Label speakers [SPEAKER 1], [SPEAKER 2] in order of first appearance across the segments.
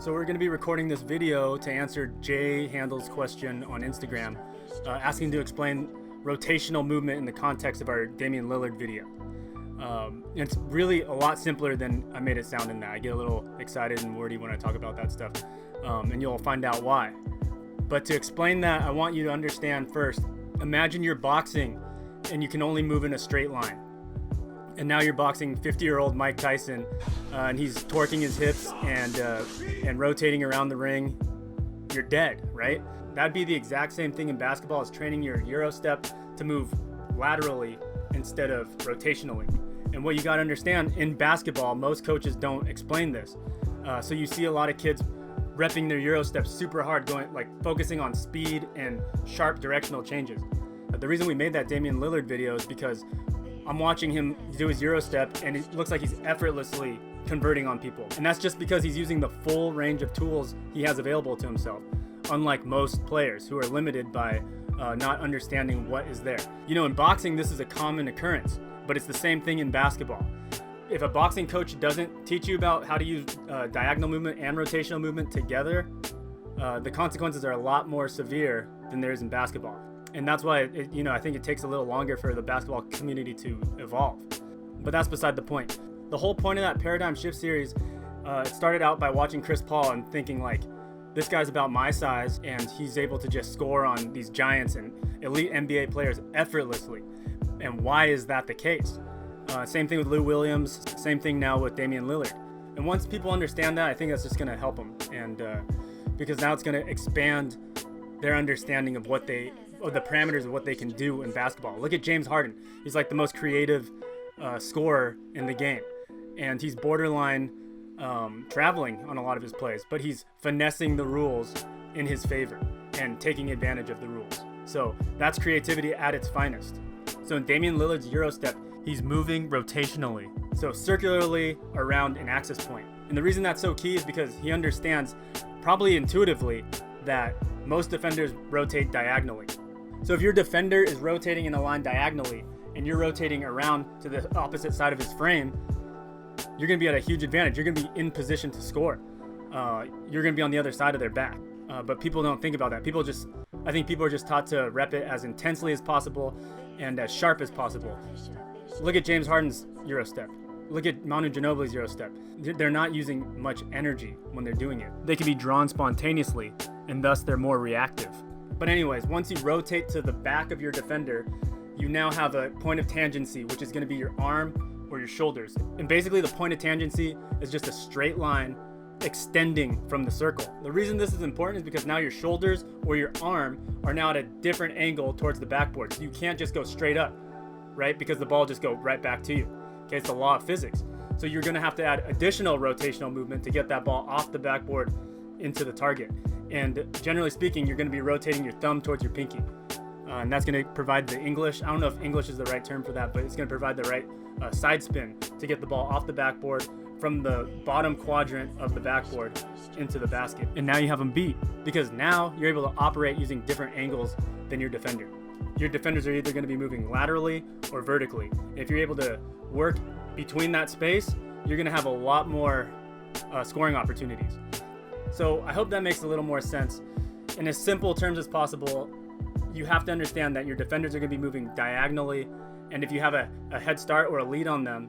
[SPEAKER 1] So we're going to be recording this video to answer Jay Handel's question on Instagram, asking to explain rotational movement in the context of our Damian Lillard video. It's really a lot simpler than I made it sound in that. I get a little excited and wordy when I talk about that stuff, and you'll find out why. But to explain that, I want you to understand first, imagine you're boxing and you can only move in a straight line. And now you're boxing 50-year-old Mike Tyson, and he's torquing his hips and rotating around the ring. You're dead, right? That'd be the exact same thing in basketball as training your eurostep to move laterally instead of rotationally. And what you got to understand, in basketball, most coaches don't explain this. So you see a lot of kids repping their eurostep super hard, focusing on speed and sharp directional changes. The reason we made that Damian Lillard video is because I'm watching him do his eurostep and it looks like he's effortlessly converting on people. And that's just because he's using the full range of tools he has available to himself, unlike most players who are limited by not understanding what is there. You know, in boxing, this is a common occurrence, but it's the same thing in basketball. If a boxing coach doesn't teach you about how to use diagonal movement and rotational movement together, the consequences are a lot more severe than there is in basketball. And that's why, I think it takes a little longer for the basketball community to evolve. But that's beside the point. The whole point of that Paradigm Shift series, it started out by watching Chris Paul and thinking this guy's about my size and he's able to just score on these giants and elite NBA players effortlessly. And why is that the case? Same thing with Lou Williams, same thing now with Damian Lillard. And once people understand that, I think that's just going to help them. And because now it's going to expand their understanding of the parameters of what they can do in basketball. Look at James Harden. He's like the most creative scorer in the game. And he's borderline traveling on a lot of his plays, but he's finessing the rules in his favor and taking advantage of the rules. So that's creativity at its finest. So in Damian Lillard's eurostep, he's moving rotationally, so circularly around an axis point. And the reason that's so key is because he understands, probably intuitively, that most defenders rotate diagonally. So if your defender is rotating in a line diagonally and you're rotating around to the opposite side of his frame, you're going to be at a huge advantage. You're going to be in position to score. You're going to be on the other side of their back. But people don't think about that. I think people are just taught to rep it as intensely as possible and as sharp as possible. Look at James Harden's eurostep. Look at Manu Ginobili's eurostep. They're not using much energy when they're doing it. They can be drawn spontaneously, and thus they're more reactive. But anyways, once you rotate to the back of your defender, you now have a point of tangency, which is going to be your arm or your shoulders. And basically the point of tangency is just a straight line extending from the circle. The reason this is important is because now your shoulders or your arm are now at a different angle towards the backboard. So you can't just go straight up, right? Because the ball just go right back to you. Okay, it's the law of physics. So you're going to have to add additional rotational movement to get that ball off the backboard into the target. And generally speaking, you're going to be rotating your thumb towards your pinky. And that's going to provide the English, I don't know if English is the right term for that, but it's going to provide the right side spin to get the ball off the backboard from the bottom quadrant of the backboard into the basket. And now you have them beat, because now you're able to operate using different angles than your defender. Your defenders are either going to be moving laterally or vertically. If you're able to work between that space, you're going to have a lot more scoring opportunities. So I hope that makes a little more sense. In as simple terms as possible, you have to understand that your defenders are going to be moving diagonally, and if you have a head start or a lead on them,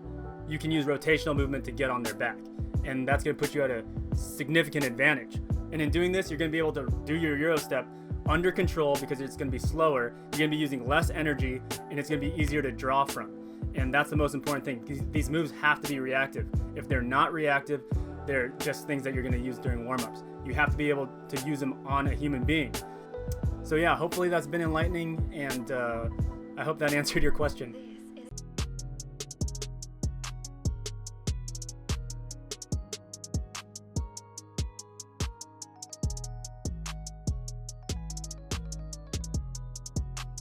[SPEAKER 1] you can use rotational movement to get on their back, and that's going to put you at a significant advantage. And in doing this, you're going to be able to do your eurostep under control because it's going to be slower, you're going to be using less energy, and it's going to be easier to draw from. And that's the most important thing. These moves have to be reactive. If they're not reactive, they're just things that you're going to use during warm-ups. You have to be able to use them on a human being. So yeah, hopefully that's been enlightening, and I hope that answered your question.